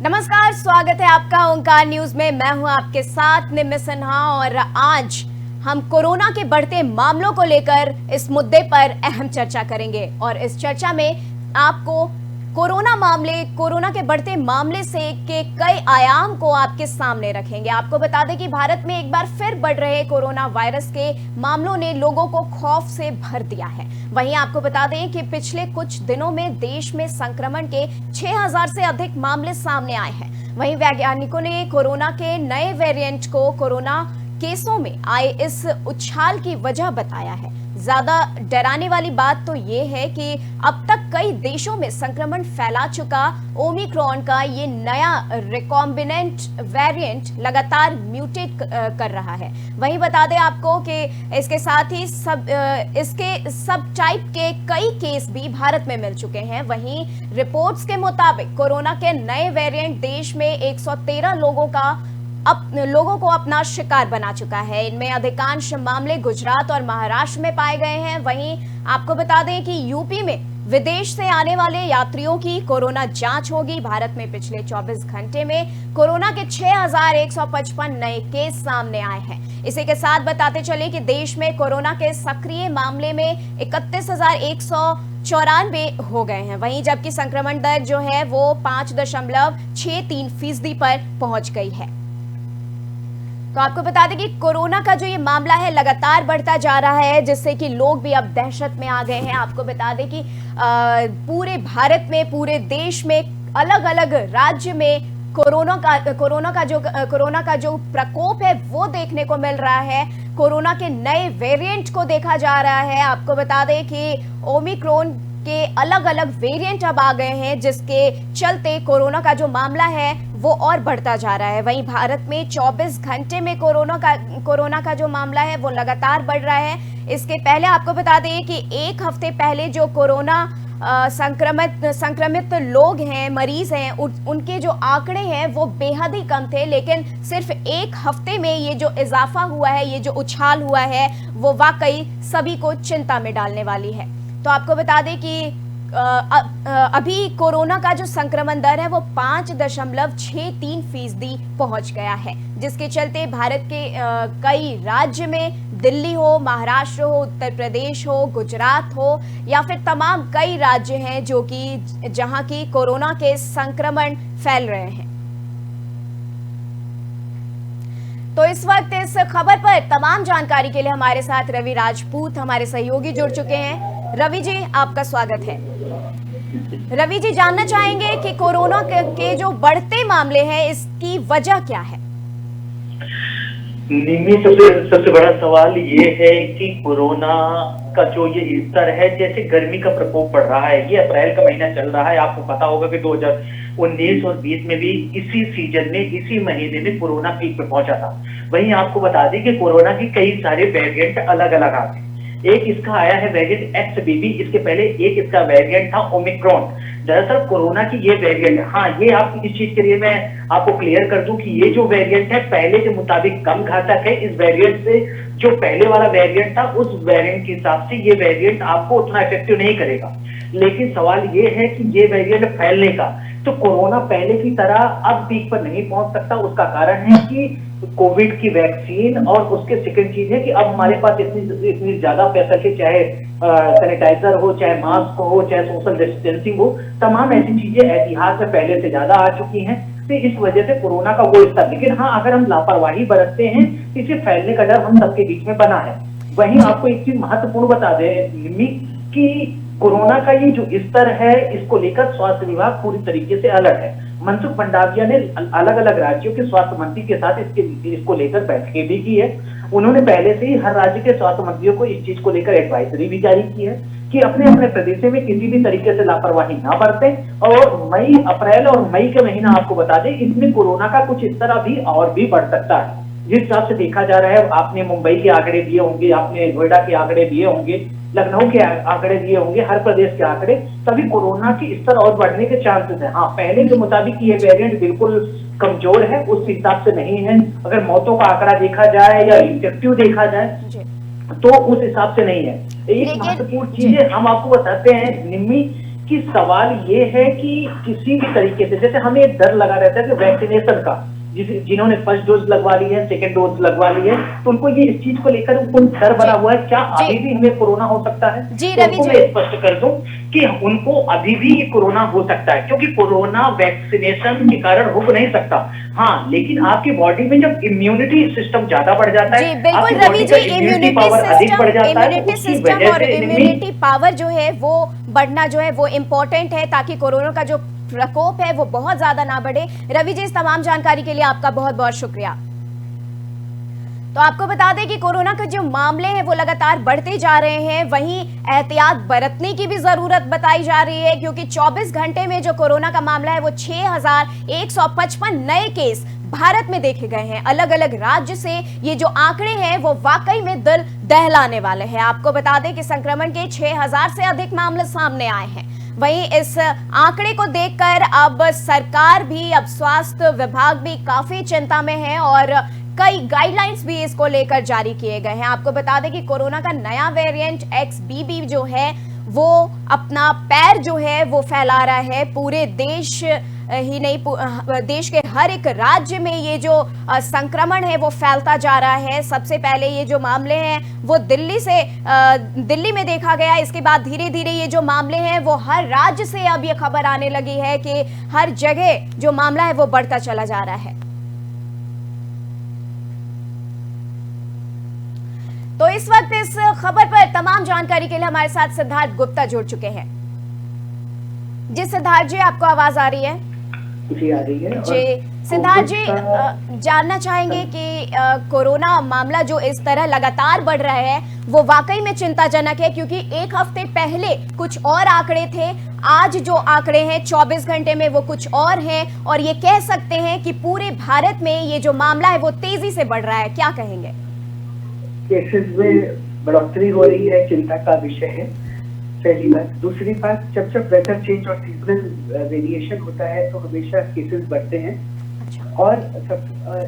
नमस्कार, स्वागत है आपका ओंकार न्यूज में। मैं हूं आपके साथ निम्मी सिन्हा और आज हम कोरोना के बढ़ते मामलों को लेकर इस मुद्दे पर अहम चर्चा करेंगे और इस चर्चा में आपको कोरोना के बढ़ते मामले से के कई आयाम को आपके सामने रखेंगे। आपको बता दें कि भारत में एक बार फिर बढ़ रहे कोरोना वायरस के मामलों ने लोगों को खौफ से भर दिया है। वहीं आपको बता दें कि पिछले कुछ दिनों में देश में संक्रमण के 6000 से अधिक मामले सामने आए हैं। वहीं वैज्ञानिकों ने कोरोना के नए वेरिएंट को कोरोना केसों में आए इस उछाल की वजह बताया है। ज्यादा डराने वाली बात तो ये है कि अब तक कई देशों में संक्रमण फैला चुका ओमिक्रॉन का ये नया रिकॉम्बिनेंट वेरिएंट लगातार म्यूटेट कर रहा है। वहीं बता दें आपको कि इसके साथ ही इसके सब टाइप के कई केस भी भारत में मिल चुके हैं। वहीं रिपोर्ट्स के मुताबिक कोरोना के नए वेरिएंट देश में 113 लोगों को अपना शिकार बना चुका है। इनमें अधिकांश मामले गुजरात और महाराष्ट्र में पाए गए हैं। वहीं आपको बता दें कि यूपी में विदेश से आने वाले यात्रियों की कोरोना जांच होगी। भारत में पिछले 24 घंटे में कोरोना के 6155 नए केस सामने आए हैं। इसी के साथ बताते चले कि देश में कोरोना के सक्रिय मामले में 31,194 हो गए हैं। वहीं जबकि संक्रमण दर जो है वो 5.63% पर पहुंच गई है। तो आपको बता दें कि कोरोना का जो ये मामला है लगातार बढ़ता जा रहा है, जिससे कि लोग भी अब दहशत में आ गए हैं। आपको बता दें कि पूरे भारत में, पूरे देश में, अलग अलग राज्य में कोरोना का जो प्रकोप है वो देखने को मिल रहा है। कोरोना के नए वेरिएंट को देखा जा रहा है। आपको बता दें कि ओमिक्रॉन के अलग अलग वेरिएंट अब आ गए हैं, जिसके चलते कोरोना का जो मामला है वो और बढ़ता जा रहा है। वहीं भारत में 24 घंटे में कोरोना का जो मामला है वो लगातार बढ़ रहा है। इसके पहले आपको बता दें कि एक हफ्ते पहले जो कोरोना संक्रमित लोग हैं, मरीज हैं, उनके जो आंकड़े हैं वो बेहद ही कम थे, लेकिन सिर्फ एक हफ्ते में ये जो इजाफा हुआ है, ये जो उछाल हुआ है, वो वाकई सभी को चिंता में डालने वाली है। तो आपको बता दें कि अभी कोरोना का जो संक्रमण दर है वो 5.63% पहुंच गया है, जिसके चलते भारत के कई राज्य में, दिल्ली हो, महाराष्ट्र हो, उत्तर प्रदेश हो, गुजरात हो या फिर तमाम कई राज्य हैं जहां की कोरोना के संक्रमण फैल रहे हैं। तो इस वक्त इस खबर पर तमाम जानकारी के लिए हमारे साथ रवि राजपूत हमारे सहयोगी जुड़ चुके हैं। रवि जी, आपका स्वागत है। रवि जी, जानना चाहेंगे कि कोरोना के जो बढ़ते मामले हैं इसकी वजह क्या है? निम्मी, सबसे बड़ा सवाल ये है कि कोरोना का जो ये स्तर है, जैसे गर्मी का प्रकोप बढ़ रहा है, ये अप्रैल का महीना चल रहा है। आपको पता होगा कि 2019 और 20 में भी इसी सीजन में, इसी महीने में कोरोना पीक पे पहुंचा था। वहीं आपको बता दें कि कोरोना की कई सारे वेरिएंट अलग अलग आते हैं। एक इसका आया है वेरिएंट XBB, इसके पहले एक इसका वेरिएंट था ओमिक्रॉन। दरअसल कोरोना की ये वेरिएंट, हाँ, ये आप इस चीज के लिए मैं आपको क्लियर कर दूं कि ये जो वेरिएंट है पहले के मुताबिक कम घातक है। इस वेरिएंट से जो पहले वाला वेरिएंट था, उस वेरिएंट के हिसाब से ये वेरिएंट आपको उतना इफेक्टिव नहीं करेगा। लेकिन सवाल ये है कि ये वेरिएंट फैलने का, तो कोरोना पहले की तरह अब पीक पर नहीं पहुंच सकता। उसका कारण है कि कोविड की वैक्सीन, और उसके सेकंड चीज है कि अब हमारे पास इतनी ज्यादा फैसिलिटी, चाहे सैनिटाइजर हो, चाहे मास्क हो, चाहे सोशल डिस्टेंसिंग हो, तमाम ऐसी चीजें इतिहास में पहले से ज्यादा आ चुकी हैं। तो इस वजह से कोरोना का वो स्तर, लेकिन हाँ, अगर हम लापरवाही बरतते हैं तो इसे फैलने का डर हम सबके बीच में बना है। वहीं आपको एक चीज महत्वपूर्ण बता दें कि कोरोना का ये जो स्तर है, इसको लेकर स्वास्थ्य विभाग पूरी तरीके से अलर्ट है। मनसुख मंडाविया ने अलग अलग राज्यों के स्वास्थ्य मंत्री के साथ इसको लेकर बैठकें भी की है। उन्होंने पहले से ही हर राज्य के स्वास्थ्य मंत्रियों को इस चीज को लेकर एडवाइजरी भी जारी की है कि अपने अपने प्रदेशों में किसी भी तरीके से लापरवाही ना बरतें। और अप्रैल और मई के महीना आपको बता दें, इसमें कोरोना का कुछ स्तर अभी और भी बढ़ सकता है। जिस हिसाब से देखा जा रहा है, आपने मुंबई के आंकड़े दिए होंगे, आपने नोएडा के आंकड़े दिए होंगे, लखनऊ के आंकड़े दिए होंगे, हर प्रदेश के आंकड़े, तभी कोरोना के स्तर और बढ़ने के चांसेस हैं। हाँ, पहले के मुताबिक ये वेरिएंट बिल्कुल कमजोर है, उस हिसाब से नहीं है। अगर मौतों का आंकड़ा देखा जाए या इफेक्टिव देखा जाए तो उस हिसाब से नहीं है। एक महत्वपूर्ण चीज है, हम आपको बताते हैं निम्मी, कि सवाल ये है कि किसी भी तरीके से, जैसे हमें एक डर लगा रहता है कि वैक्सीनेशन का, जिन्होंने फर्स्ट डोज लगवा ली है, सेकंड डोज लगवा ली है, तो उनको ये इस चीज को लेकर उनको डर बना हुआ है, क्या अभी भी हमें कोरोना हो सकता है? जी तो रवि उनको जी, मैं स्पष्ट कर दूं कि उनको अभी भी कोरोना हो सकता है, क्योंकि कोरोना वैक्सीनेशन के कारण रुक नहीं सकता। हाँ, लेकिन आपकी बॉडी में जब इम्यूनिटी सिस्टम ज्यादा बढ़ जाता है, जी बिल्कुल आपकी रवि बॉडी जी, का इम्यूनिटी पावर अधिक बढ़ जाता है, तो उसकी वजह और से इम्यूनिटी पावर जो है वो बढ़ना जो है वो इम्पोर्टेंट है, ताकि कोरोना का जो प्रकोप है वो बहुत ज्यादा ना बढ़े। रवि जी, इस तमाम जानकारी के लिए आपका बहुत बहुत शुक्रिया। तो आपको बता दें कि कोरोना के जो मामले हैं वो लगातार बढ़ते जा रहे हैं, वहीं एहतियात बरतने की भी जरूरत बताई जा रही है, क्योंकि 24 घंटे में जो कोरोना का मामला है वो 6,155 नए केस भारत में देखे गए हैं। अलग अलग राज्य से ये जो आंकड़े हैं वो वाकई में दिल दहलाने वाले हैं। आपको बता दें कि संक्रमण के 6,000 से अधिक मामले सामने आए हैं। वहीं इस आंकड़े को देखकर अब सरकार भी, अब स्वास्थ्य विभाग भी काफी चिंता में है और कई गाइडलाइंस भी इसको लेकर जारी किए गए हैं। आपको बता दें कि कोरोना का नया वेरिएंट XBB जो है वो अपना पैर जो है वो फैला रहा है। पूरे देश ही नहीं, देश के हर एक राज्य में ये जो संक्रमण है वो फैलता जा रहा है। सबसे पहले ये जो मामले हैं वो दिल्ली में देखा गया। इसके बाद धीरे धीरे ये जो मामले हैं वो हर राज्य से अब ये खबर आने लगी है कि हर जगह जो मामला है वो बढ़ता चला जा रहा है। तो इस वक्त इस खबर पर तमाम जानकारी के लिए हमारे साथ सिद्धार्थ गुप्ता जुड़ चुके हैं। जी सिद्धार्थ जी, आपको आवाज आ रही है? जी आ रही है। जी सिद्धार्थ जी, जानना चाहेंगे कि कोरोना मामला जो इस तरह लगातार बढ़ रहा है वो वाकई में चिंताजनक है, क्योंकि एक हफ्ते पहले कुछ और आंकड़े थे, आज जो आंकड़े हैं 24 घंटे में वो कुछ और हैं, और ये कह सकते हैं कि पूरे भारत में ये जो मामला है वो तेजी से बढ़ रहा है। क्या कहेंगे? केसेस में बढ़ोतरी हो रही है, चिंता का विषय है, पहली बात। दूसरी बात, जब वेदर चेंज और सीजनल वेरिएशन होता है तो हमेशा केसेस बढ़ते हैं। और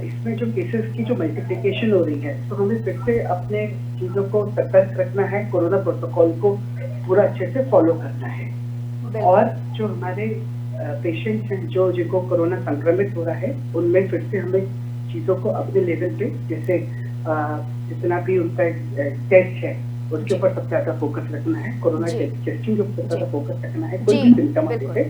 इसमें जो केसेस की जो मल्टीप्लिकेशन हो रही है, तो हमें फिर से अपने चीजों को सतर्क रखना है, कोरोना प्रोटोकॉल को पूरा अच्छे से फॉलो करना है। और जो हमारे पेशेंट्स हैं जिनको कोरोना संक्रमित हो रहा है, उनमें फिर से हमें चीजों को अपने लेवल पे, जैसे जितना भी उनका टेस्ट है उसके ऊपर सबसे ज्यादा फोकस रखना है, कोरोना टेस्टिंग के ऊपर ज्यादा फोकस रखना है, कोई भी सिम्टम आने पे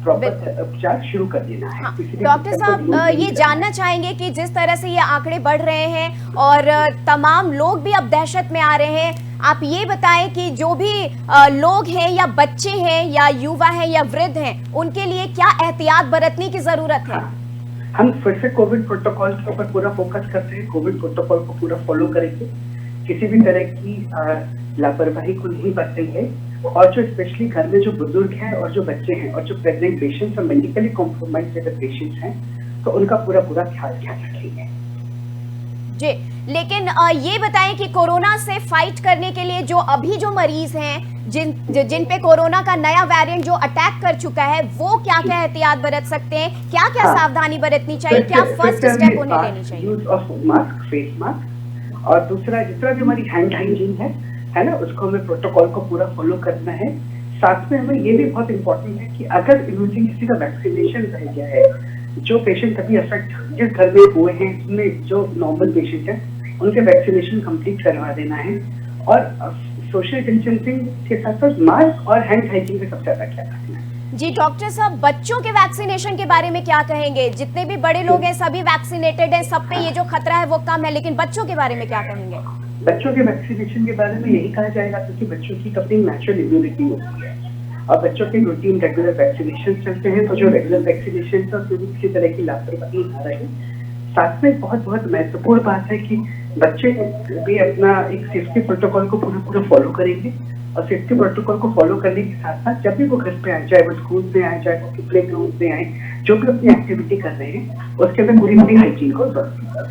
प्रॉपर उपचार शुरू कर देना है। डॉक्टर साहब, ये जानना चाहेंगे कि जिस तरह से ये आंकड़े बढ़ रहे हैं और तमाम लोग भी अब दहशत में आ रहे हैं, आप ये बताएं कि जो भी लोग हैं या बच्चे हैं या युवा हैं या वृद्ध हैं, उनके लिए क्या एहतियात बरतने की जरूरत है? हम फिर से कोविड प्रोटोकॉल के ऊपर पूरा फोकस करते हैं, कोविड प्रोटोकॉल को पूरा फॉलो करेंगे, किसी भी तरह की लापरवाही को नहीं बरतेंगे। और जो स्पेशली घर में जो बुजुर्ग हैं और जो बच्चे हैं और जो प्रेग्नेंट पेशेंट्स और मेडिकली कॉम्प्रोमाइज्ड अगर पेशेंट्स हैं तो उनका पूरा ख्याल रखेंगे। जी, लेकिन ये बताएं कि कोरोना से फाइट करने के लिए जो अभी जो मरीज हैं, जिन पे कोरोना का नया वेरिएंट जो अटैक कर चुका है, वो क्या क्या एहतियात बरत सकते हैं, क्या क्या सावधानी बरतनी चाहिए, क्या फर्स्ट स्टेप उन्हें लेनी चाहिए? Use of mask, face mask, और दूसरा जितना भी हमारी हैंड हाइजीन है ना, उसको हमें प्रोटोकॉल को पूरा फॉलो करना है। साथ में हमें ये भी बहुत इंपॉर्टेंट है कि अगर इमरजेंसी किसी का वैक्सीनेशन रह गया है, जो पेशेंट अभी अफेक्ट जिस घर में हुए हैं, उसमें जो नॉर्मल पेशेंट है उनके वैक्सीनेशन कंप्लीट करवा देना है। और सोशल डिस्टेंसिंग के साथ साथ मास्क और हैंड हाइजीन का सबसे ज्यादा ख्याल रखना है। जी डॉक्टर साहब, बच्चों के वैक्सीनेशन के बारे में क्या कहेंगे? जितने भी बड़े लोग हैं सभी वैक्सीनेटेड हैं, सब पे ये जो खतरा है वो कम है, लेकिन बच्चों के बारे में क्या कहेंगे? बच्चों के वैक्सीनेशन के बारे में यही कहा जाएगा, क्योंकि बच्चों की अपनी नेचुरल इम्यूनिटी होती है और बच्चों के रूटीन रेगुलर वैक्सीनेशन चलते हैं, तो जो रेगुलर वैक्सीनेशन है उसमें किसी तरह की लापरवाही ना रहे। साथ में बहुत महत्वपूर्ण बात है कि बच्चे भी अपना एक सेफ्टी प्रोटोकॉल को पूरा फॉलो करेंगे, और सेफ्टी प्रोटोकॉल को फॉलो करने के साथ साथ जब भी वो घर पे आए, चाहे वो स्कूल में आए, चाहे वो प्ले ग्राउंड में आए, जो भी अपनी एक्टिविटी कर रहे हैं उसके अंदर पूरी हाइजीन को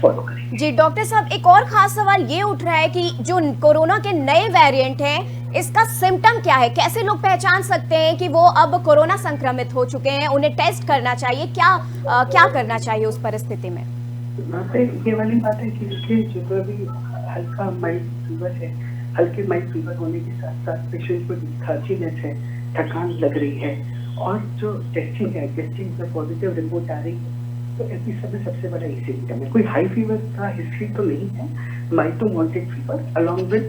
फॉलो करें। जी डॉक्टर साहब, एक और खास सवाल ये उठ रहा है कि जो कोरोना के नए वेरिएंट हैं, इसका सिम्टम क्या है? कैसे लोग पहचान सकते हैं कि वो अब कोरोना संक्रमित हो चुके हैं? उन्हें टेस्ट करना चाहिए, क्या करना चाहिए उस परिस्थिति में? ये वाली बात है कि जो भी हल्का माइल्ड फीवर है, हल्के माइल्ड फीवर होने के साथ साथ पेशेंट को खांसीनेस है, थकान लग रही है, और जो टेस्टिंग में पॉजिटिव रिपोर्ट आ रही है, तो इस समय सबसे बड़ा ये सिम्टम है। कोई हाई फीवर का हिस्ट्री तो नहीं है, mild to moderate fever along with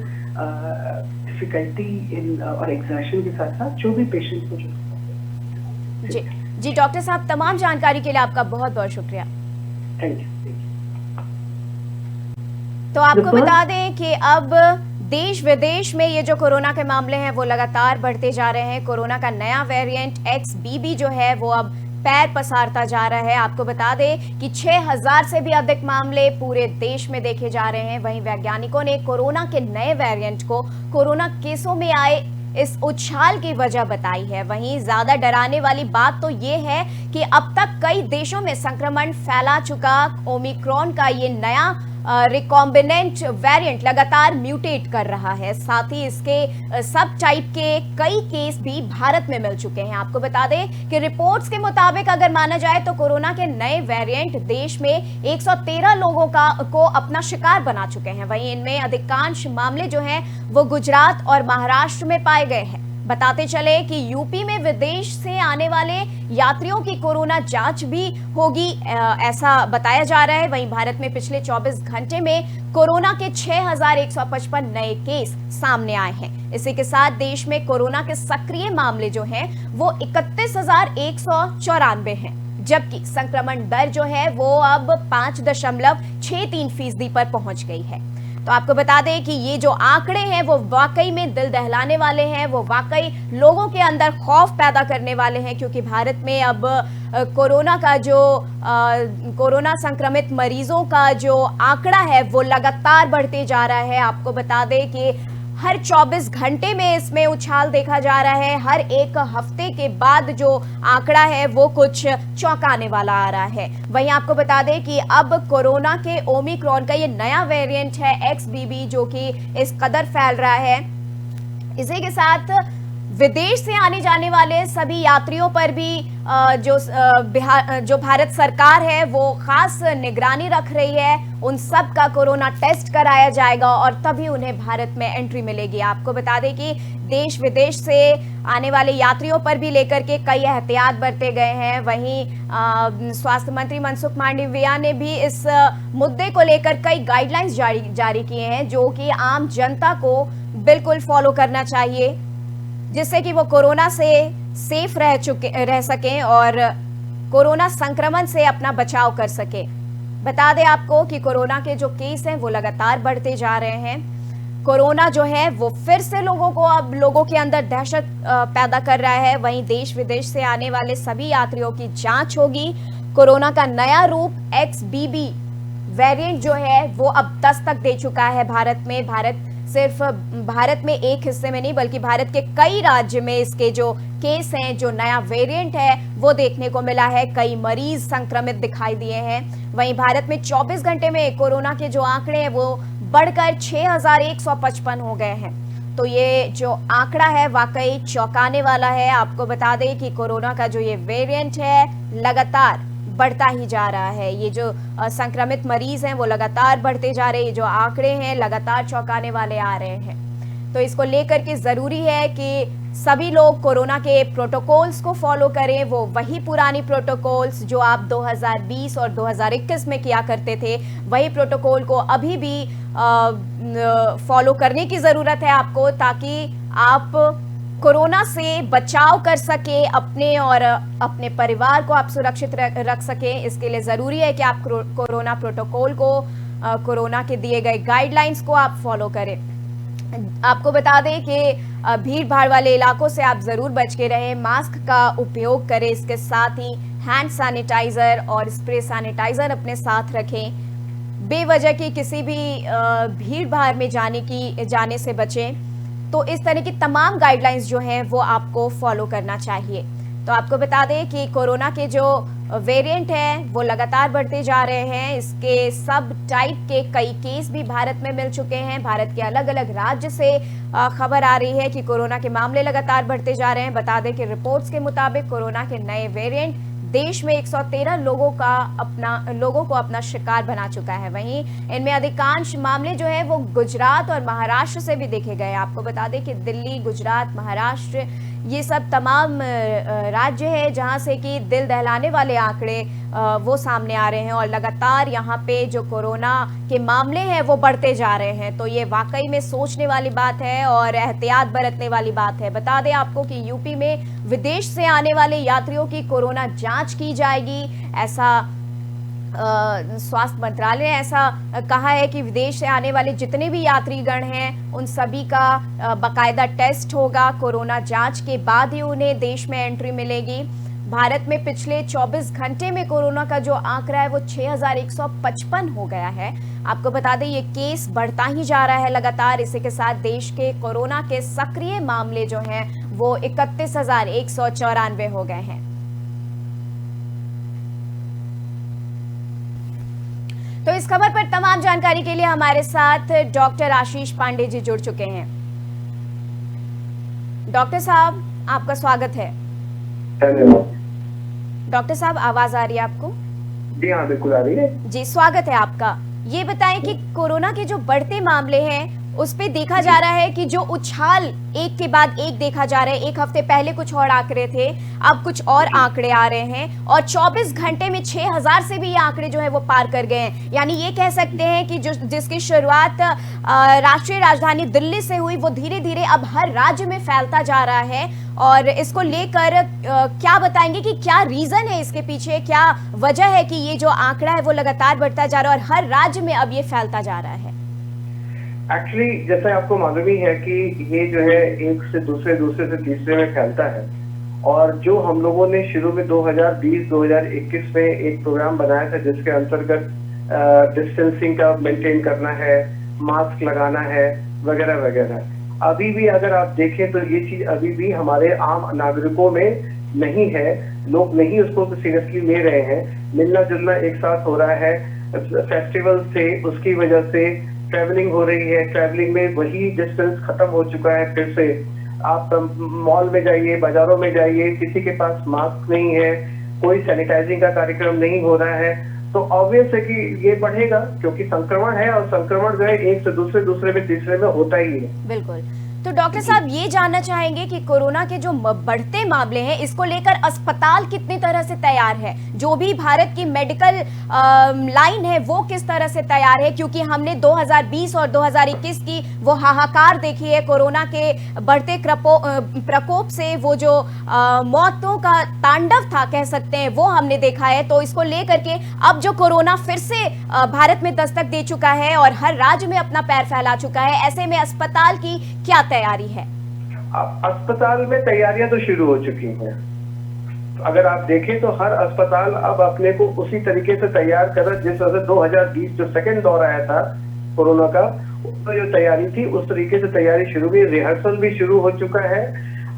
difficulty in और एक्सर्शन के साथ साथ जो भी पेशेंट को जो। जी जी डॉक्टर साहब, तमाम जानकारी के लिए आपका बहुत बहुत शुक्रिया। Thank you. तो आपको बता दें कि अब देश विदेश में ये जो कोरोना के मामले हैं वो लगातार बढ़ते जा रहे हैं। कोरोना का नया वेरिएंट XBB जो है वो अब पैर पसारता जा रहा है। आपको बता दें कि 6000 से भी अधिक मामले पूरे देश में देखे जा रहे हैं। वहीं वैज्ञानिकों ने कोरोना के नए वेरिएंट को कोरोना केसों में आए इस उछाल की वजह बताई है। वहीं ज्यादा डराने वाली बात तो ये है कि अब तक कई देशों में संक्रमण फैला चुका ओमिक्रॉन का ये नया रिकॉम्बिनेंट वेरिएंट लगातार म्यूटेट कर रहा है। साथ ही इसके सब टाइप के कई केस भी भारत में मिल चुके हैं। आपको बता दें कि रिपोर्ट्स के मुताबिक अगर माना जाए तो कोरोना के नए वेरिएंट देश में 113 लोगों को अपना शिकार बना चुके हैं। वहीं इनमें अधिकांश मामले जो हैं वो गुजरात और महाराष्ट्र में पाए गए हैं। बताते चले कि यूपी में विदेश से आने वाले यात्रियों की कोरोना जांच भी होगी, ऐसा बताया जा रहा है। वहीं भारत में पिछले 24 घंटे में कोरोना के 6155 नए केस सामने आए हैं। इसी के साथ देश में कोरोना के सक्रिय मामले जो हैं वो 31,194 हैं, जबकि संक्रमण दर जो है वो अब 5.63% पर पहुंच गई है। तो आपको बता दें कि ये जो आंकड़े हैं वो वाकई में दिल दहलाने वाले हैं, वो वाकई लोगों के अंदर खौफ पैदा करने वाले हैं, क्योंकि भारत में अब कोरोना संक्रमित मरीजों का जो आंकड़ा है वो लगातार बढ़ते जा रहा है। आपको बता दें कि हर 24 घंटे में इसमें उछाल देखा जा रहा है। हर एक हफ्ते के बाद जो आंकड़ा है वो कुछ चौंकाने वाला आ रहा है। वहीं आपको बता दें कि अब कोरोना के ओमिक्रॉन का ये नया वेरिएंट है XBB, जो कि इस कदर फैल रहा है। इसी के साथ विदेश से आने जाने वाले सभी यात्रियों पर भी जो भारत सरकार है वो खास निगरानी रख रही है। उन सब का कोरोना टेस्ट कराया जाएगा और तभी उन्हें भारत में एंट्री मिलेगी। आपको बता दें कि देश विदेश से आने वाले यात्रियों पर भी लेकर के कई एहतियात बरते गए हैं। वहीं स्वास्थ्य मंत्री मनसुख मांडविया ने भी इस मुद्दे को लेकर कई गाइडलाइंस जारी किए हैं, जो कि आम जनता को बिल्कुल फॉलो करना चाहिए, जिससे कि वो कोरोना से सेफ रह सकें और कोरोना संक्रमण से अपना बचाव कर सके। बता दें आपको कि कोरोना के जो केस हैं वो लगातार बढ़ते जा रहे हैं। कोरोना जो है वो फिर से लोगों के अंदर दहशत पैदा कर रहा है। वहीं देश विदेश से आने वाले सभी यात्रियों की जांच होगी। कोरोना का नया रूप XBB वेरिएंट जो है वो अब दस्तक दे चुका है भारत में। सिर्फ भारत में एक हिस्से में नहीं बल्कि भारत के कई राज्य में इसके जो केस हैं, जो नया वेरिएंट है वो देखने को मिला है। कई मरीज संक्रमित दिखाई दिए हैं। वहीं भारत में 24 घंटे में कोरोना के जो आंकड़े हैं वो बढ़कर 6155 हो गए हैं। तो ये जो आंकड़ा है वाकई चौंकाने वाला है। आपको बता दें कि कोरोना का जो ये वेरिएंट है लगातार बढ़ता ही जा रहा है। ये जो संक्रमित मरीज हैं वो लगातार बढ़ते जा रहे हैं। ये जो आंकड़े हैं लगातार चौंकाने वाले आ रहे हैं। तो इसको लेकर के जरूरी है कि सभी लोग कोरोना के प्रोटोकॉल्स को फॉलो करें। वो वही पुरानी प्रोटोकॉल्स जो आप 2020 और 2021 में किया करते थे, वही प्रोटोकॉल को अभी भी फॉलो करने की जरूरत है आपको, ताकि आप कोरोना से बचाव कर सके, अपने और अपने परिवार को आप सुरक्षित रख सकें। इसके लिए जरूरी है कि आप कोरोना प्रोटोकॉल को, कोरोना के दिए गए गाइडलाइंस को आप फॉलो करें। आपको बता दें कि भीड़ भाड़ वाले इलाकों से आप जरूर बच के रहें, मास्क का उपयोग करें, इसके साथ ही हैंड सैनिटाइजर और स्प्रे सैनिटाइजर अपने साथ रखें। बेवजह की किसी भी भीड़ भाड़ में जाने से बचें। तो इस तरह की तमाम गाइडलाइंस जो हैं वो आपको फॉलो करना चाहिए। तो आपको बता दें कि कोरोना के जो वेरिएंट हैं वो लगातार बढ़ते जा रहे हैं। इसके सब टाइप के कई केस भी भारत में मिल चुके हैं। भारत के अलग अलग राज्य से खबर आ रही है कि कोरोना के मामले लगातार बढ़ते जा रहे हैं। बता दें कि रिपोर्ट्स के मुताबिक कोरोना के नए वेरिएंट देश में 113 लोगों को अपना शिकार बना चुका है। वहीं इनमें अधिकांश मामले जो है वो गुजरात और महाराष्ट्र से भी देखे गए। आपको बता दें कि दिल्ली, गुजरात, महाराष्ट्र ये सब तमाम राज्य है जहां से कि दिल दहलाने वाले आंकड़े वो सामने आ रहे हैं और लगातार यहाँ पे जो कोरोना के मामले हैं वो बढ़ते जा रहे हैं। तो ये वाकई में सोचने वाली बात है और एहतियात बरतने वाली बात है। बता दें आपको कि यूपी में विदेश से आने वाले यात्रियों की कोरोना जांच की जाएगी। ऐसा स्वास्थ्य मंत्रालय ने ऐसा कहा है कि विदेश से आने वाले जितने भी यात्रीगण हैं उन सभी का बाकायदा टेस्ट होगा। कोरोना जांच के बाद ही उन्हें देश में एंट्री मिलेगी। भारत में पिछले 24 घंटे में कोरोना का जो आंकड़ा है वो 6155 हो गया है। आपको बता दें ये केस बढ़ता ही जा रहा है लगातार। इसी के साथ देश के कोरोना के सक्रिय मामले जो हैं वो 31,194 हो गए हैं। तो इस खबर पर तमाम जानकारी के लिए हमारे साथ डॉक्टर आशीष पांडे जी जुड़ चुके हैं। डॉक्टर साहब आपका स्वागत है। डॉक्टर साहब आवाज आ रही है आपको? जी हाँ, बिल्कुल आ रही है जी, स्वागत है आपका। ये बताएं कि कोरोना के जो बढ़ते मामले हैं उस पे देखा जा रहा है कि जो उछाल एक के बाद एक देखा जा रहा है। एक हफ्ते पहले कुछ और आंकड़े थे, अब कुछ और आंकड़े आ रहे हैं और 24 घंटे में 6000 से भी ये आंकड़े जो है वो पार कर गए हैं। यानी ये कह सकते हैं कि जिसकी शुरुआत राष्ट्रीय राजधानी दिल्ली से हुई वो धीरे धीरे अब हर राज्य में फैलता जा रहा है। और इसको लेकर क्या बताएंगे कि क्या रीजन है इसके पीछे, क्या वजह है कि ये जो आंकड़ा है वो लगातार बढ़ता जा रहा है और हर राज्य में अब ये फैलता जा रहा है? एक्चुअली जैसा आपको मालूम ही है कि ये जो है एक से दूसरे से तीसरे में फैलता है। और जो हम लोगों ने शुरू में 2020-2021 में एक प्रोग्राम बनाया था जिसके अंतर्गत डिस्टेंसिंग का मेंटेन करना है, मास्क लगाना है वगैरह वगैरह, अभी भी अगर आप देखें तो ये चीज अभी भी हमारे आम नागरिकों में नहीं है। लोग नहीं उसको सीरियसली ले रहे हैं। मिलना जुलना एक साथ हो रहा है, फेस्टिवल से उसकी वजह से ट्रैवलिंग हो रही है, ट्रैवलिंग में वही डिस्टेंस खत्म हो चुका है। फिर से आप मॉल में जाइए, बाजारों में जाइए, किसी के पास मास्क नहीं है, कोई सैनिटाइजिंग का कार्यक्रम नहीं हो रहा है। तो ऑब्वियस है कि ये बढ़ेगा क्योंकि संक्रमण है और संक्रमण जो है एक से दूसरे में तीसरे में होता ही है। बिल्कुल। तो डॉक्टर साहब ये जानना चाहेंगे कि कोरोना के जो बढ़ते मामले हैं इसको लेकर अस्पताल कितनी तरह से तैयार है, जो भी भारत की मेडिकल लाइन है वो किस तरह से तैयार है? क्योंकि हमने 2020 और 2021 की वो हाहाकार देखी है कोरोना के बढ़ते प्रकोप से, वो जो मौतों का तांडव था कह सकते हैं वो हमने देखा है। तो इसको लेकर के अब जो कोरोना फिर से भारत में दस्तक दे चुका है और हर राज्य में अपना पैर फैला चुका है, ऐसे में अस्पताल की क्या तैयारी है? अस्पताल में तैयारियां तो शुरू हो चुकी हैं। अगर आप देखें तो हर अस्पताल अब अपने को उसी तरीके से तैयार कर रहा है जिस तरह से 2020 जो सेकेंड दौर आया था कोरोना का, उसमें जो तैयारी थी उस तरीके से तैयारी शुरू हुई, रिहर्सल भी शुरू हो चुका है।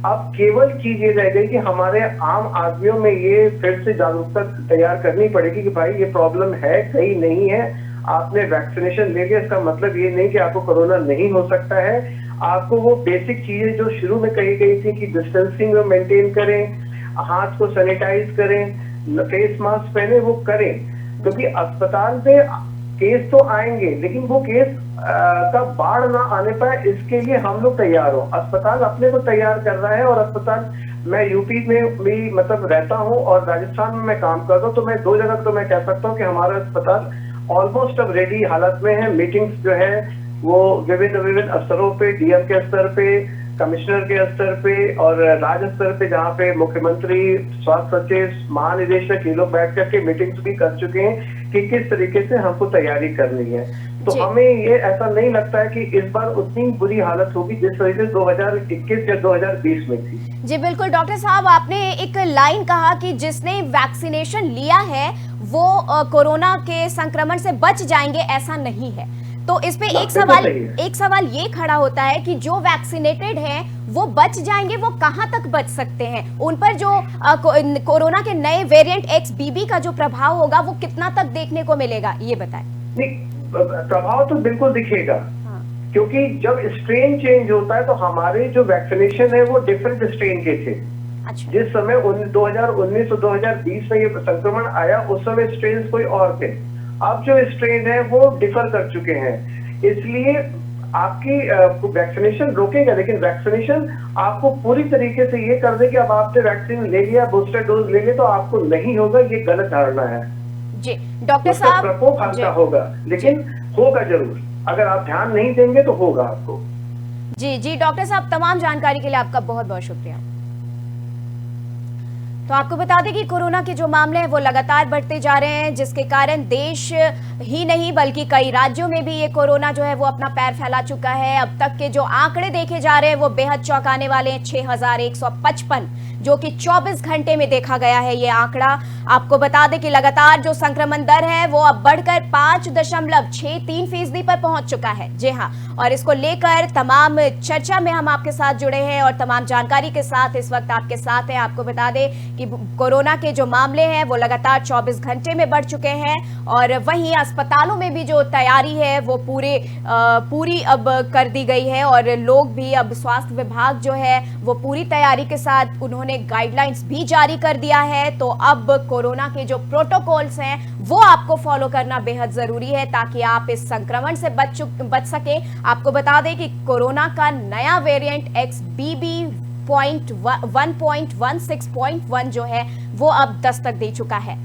अब केवल चीज ये रह गई कि हमारे आम आदमियों में ये फिर से जागरूकता तैयार करनी पड़ेगी कि भाई ये प्रॉब्लम है, कहीं नहीं है। आपने वैक्सीनेशन ले लिया इसका मतलब ये नहीं कि आपको कोरोना नहीं हो सकता है। आपको वो बेसिक चीजें जो शुरू में कही गई थी कि डिस्टेंसिंग मेंटेन करें, हाथ को सैनिटाइज करें, फेस मास्क पहने, वो करें। क्योंकि अस्पताल में केस तो आएंगे लेकिन वो केस का बाढ़ ना आने पाए इसके लिए हम लोग तैयार हो। अस्पताल अपने को तैयार कर रहा है और अस्पताल, मैं यूपी में भी मतलब रहता हूँ और राजस्थान में मैं काम करता हूँ, तो मैं दो जगह तो मैं कह सकता हूँ कि हमारा अस्पताल ऑलमोस्ट अब रेडी हालत में है। मीटिंग्स जो है वो विभिन्न अस्तरों पे, डीएम के स्तर पे, कमिश्नर के स्तर पे और राज्य स्तर पे, जहाँ पे मुख्यमंत्री, स्वास्थ्य सचिव, महानिदेशक ये लोग बैठ करके मीटिंग्स भी कर चुके हैं कि किस तरीके से हमको तैयारी करनी है। तो हमें ये ऐसा नहीं लगता है कि इस बार उतनी बुरी हालत होगी जिस तरीके से 2021 या 2020 में थी। जी बिल्कुल। डॉक्टर साहब आपने एक लाइन कहा कि जिसने वैक्सीनेशन लिया है वो कोरोना के संक्रमण से बच जाएंगे, ऐसा नहीं है। तो इस पे एक सवाल ये खड़ा होता है कि जो वैक्सीनेटेड हैं वो बच जाएंगे, वो कहां तक बच सकते हैं? उन पर जो कोरोना के नए वेरिएंट XBB का जो प्रभाव होगा वो कितना तक देखने को मिलेगा, ये बताएं। प्रभाव तो बिल्कुल दिखेगा। हाँ। क्योंकि जब स्ट्रेन चेंज होता है तो हमारे जो वैक्सीनेशन है वो डिफरेंट स्ट्रेन के थे। अच्छा। जिस समय 2019 और 2020 में ये संक्रमण आया उस समय स्ट्रेन कोई और थे। अब जो स्ट्रेन है वो डिफर कर चुके हैं, इसलिए आपकी वैक्सीनेशन रोकेगा, लेकिन वैक्सीनेशन आपको पूरी तरीके से ये कर दे कि अब आपने वैक्सीन ले लिया, बूस्टर डोज ले लिया तो आपको नहीं होगा, ये गलत धारणा है जी। डॉक्टर उसका साहब, प्रकोप हल्का होगा, लेकिन होगा जरूर, अगर आप ध्यान नहीं देंगे तो होगा आपको। जी जी डॉक्टर साहब, तमाम जानकारी के लिए आपका बहुत बहुत शुक्रिया। तो आपको बता दें कि कोरोना के जो मामले हैं वो लगातार बढ़ते जा रहे हैं, जिसके कारण देश ही नहीं बल्कि कई राज्यों में भी ये कोरोना जो है वो अपना पैर फैला चुका है। अब तक के जो आंकड़े देखे जा रहे हैं वो बेहद चौंकाने वाले हैं। 6155 जो कि 24 घंटे में देखा गया है ये आंकड़ा। आपको बता दें कि लगातार जो संक्रमण दर है वो अब बढ़कर 5.63% पर पहुंच चुका है। जी हाँ, और इसको लेकर तमाम चर्चा में हम आपके साथ जुड़े हैं और तमाम जानकारी के साथ इस वक्त आपके साथ हैं। आपको बता दें कि कोरोना के जो मामले हैं वो लगातार 24 घंटे में बढ़ चुके हैं और वहीं अस्पतालों में भी जो तैयारी है वो पूरी अब कर दी गई है और लोग भी अब स्वास्थ्य विभाग जो है वो पूरी तैयारी के साथ उन्होंने गाइडलाइंस भी जारी कर दिया है। तो अब कोरोना के जो प्रोटोकॉल्स हैं वो आपको फॉलो करना बेहद जरूरी है ताकि आप इस संक्रमण से बच सके। आपको बता दें कि कोरोना का नया वेरिएंट XBB.1.16.1 जो है वो अब दस्तक दे चुका है।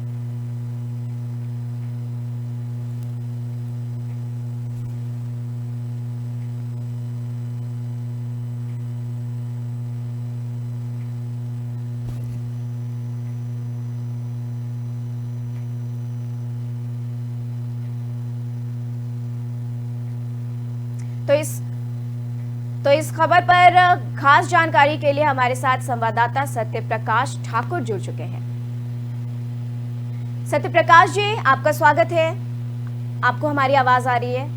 तो इस खबर पर खास जानकारी के लिए हमारे साथ संवाददाता सत्य प्रकाश ठाकुर जुड़ चुके हैं। सत्य प्रकाश जी, आपका स्वागत है। आपको हमारी आवाज आ रही है?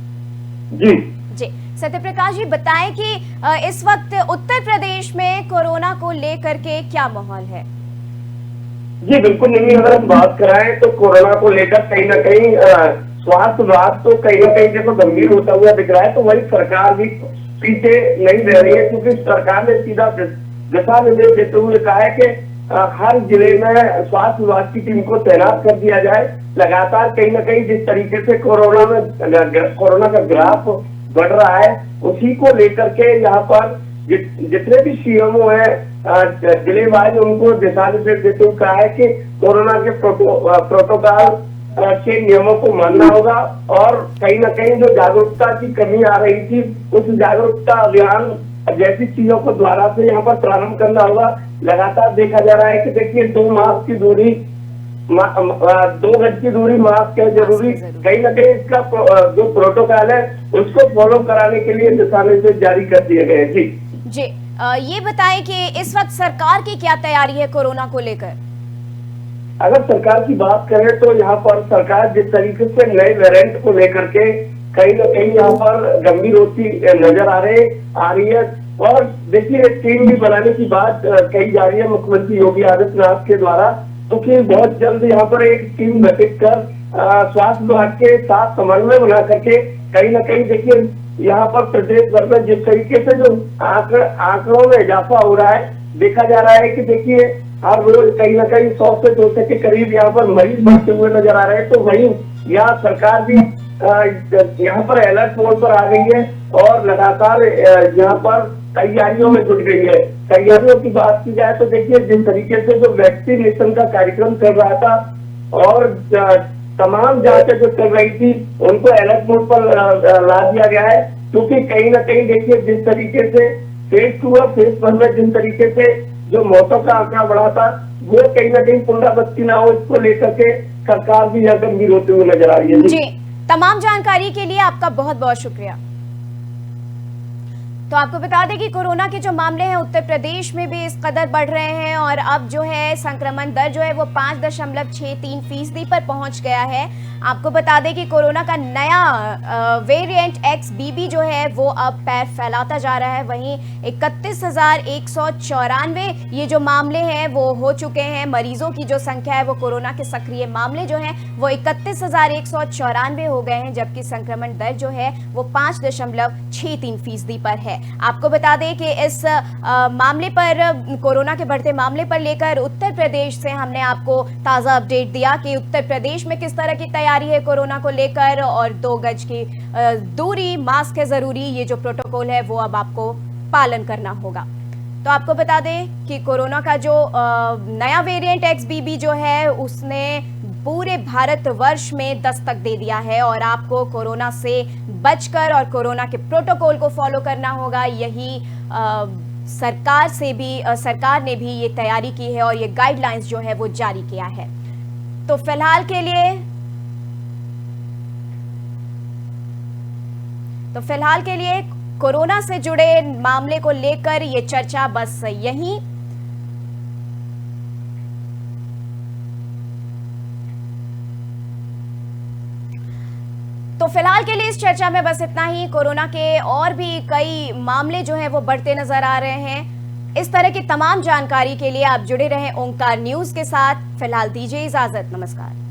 जी जी। सत्य प्रकाश जी, बताएं कि इस वक्त उत्तर प्रदेश में कोरोना को लेकर के क्या माहौल है? जी बिल्कुल नहीं, अगर हम बात कराएं तो कोरोना को लेकर कहीं ना कहीं स्वास्थ्य विभाग तो कहीं ना कहीं देखो गंभीर होता हुआ दिख रहा है, तो वही सरकार भी पीछे नहीं रह रही है, क्योंकि सरकार ने सीधा दिशा निर्देश देते हुए कहा है कि हर जिले में स्वास्थ्य विभाग की टीम को तैनात कर दिया जाए। लगातार कहीं ना कहीं जिस तरीके से कोरोना का ग्राफ बढ़ रहा है उसी को लेकर के यहाँ पर जितने भी सीएमओ है जिले वाइज उनको दिशा निर्देश देते हुए कहा है कि कोरोना के प्रोटोकॉल के नियमों को मानना होगा और कहीं ना कहीं जो जागरूकता की कमी आ रही थी उस जागरूकता अभियान जैसी चीजों को द्वारा से यहाँ पर प्रारंभ करना होगा। लगातार देखा जा रहा है कि देखिए 2 गज की दूरी, मास्क है जरूरी, कहीं ना कहीं इसका जो प्रोटोकॉल है उसको फॉलो कराने के लिए दिशा निर्देश जारी कर दिए गए। जी जी, ये बताएं कि इस वक्त सरकार की क्या तैयारी है कोरोना को लेकर? अगर सरकार की बात करें तो यहाँ पर सरकार जिस तरीके से नए वेरिएंट को लेकर के कहीं ना कहीं यहाँ पर गंभीर होती नजर आ रही है और देखिए टीम भी बनाने की बात कही जा रही है मुख्यमंत्री योगी आदित्यनाथ के द्वारा, क्योंकि बहुत जल्द यहाँ पर एक टीम गठित कर स्वास्थ्य विभाग के साथ समन्वय बना करके कहीं ना कहीं देखिए यहाँ पर प्रदेश भर में जिस तरीके से जो आंकड़ों में इजाफा हो रहा है देखा जा रहा है कि देखिए हर रोज कहीं ना कहीं 100 से 200 के करीब यहाँ पर मरीज बढ़ते हुए नजर आ रहे हैं। तो वहीं यहाँ सरकार भी यहाँ पर अलर्ट मोड पर आ गई है और लगातार यहाँ पर तैयारियों में जुट गई है। तैयारियों की बात की जाए तो देखिए जिस तरीके से जो वैक्सीनेशन का कार्यक्रम चल रहा था और तमाम जांचें जो चल रही थी उनको अलर्ट मोड पर ला दिया गया है, क्योंकि कहीं ना कहीं देखिए जिस तरीके से फेज 2 और फेज 1 में जिन तरीके से जो मौतों का आंकड़ा बढ़ा था वो कहीं ना कहीं पुनरावृत्ति ना हो, इसको लेकर के सरकार भी यहाँ गंभीर होते हुए नजर आ रही है। जी, तमाम जानकारी के लिए आपका बहुत बहुत शुक्रिया। तो आपको बता दें कि कोरोना के जो मामले हैं उत्तर प्रदेश में भी इस कदर बढ़ रहे हैं और अब जो है संक्रमण दर जो है वो 5.63% पर पहुंच गया है। आपको बता दें कि कोरोना का नया वेरिएंट XBB जो है वो अब पैर फैलाता जा रहा है। वहीं 31,194 ये जो मामले हैं वो हो चुके हैं। मरीजों की जो संख्या है वो कोरोना के सक्रिय मामले जो हैं वो 31,194 हो गए हैं, जबकि संक्रमण दर जो है वो 5.63% पर है। है। आपको बता दें कि इस मामले पर, कोरोना के बढ़ते मामले पर लेकर उत्तर प्रदेश से हमने आपको ताज़ा अपडेट दिया कि उत्तर प्रदेश में किस तरह की तैयारी है कोरोना को लेकर, और 2 गज की दूरी, मास्क है ज़रूरी, ये जो प्रोटोकॉल है वो अब आपको पालन करना होगा। तो आपको बता दें कि कोरोना का जो नया वेरिएंट XBB जो है उसने पूरे भारतवर्ष में दस्तक दे दिया है, और आपको कोरोना से बचकर और कोरोना के प्रोटोकॉल को फॉलो करना होगा। यही सरकार ने भी ये तैयारी की है और ये गाइडलाइंस जो है वो जारी किया है। तो फिलहाल के लिए कोरोना से जुड़े मामले को लेकर ये चर्चा बस यहीं। तो फिलहाल के लिए इस चर्चा में बस इतना ही। कोरोना के और भी कई मामले जो हैं वो बढ़ते नजर आ रहे हैं। इस तरह की तमाम जानकारी के लिए आप जुड़े रहें ओंकार न्यूज के साथ। फिलहाल दीजिए इजाजत, नमस्कार।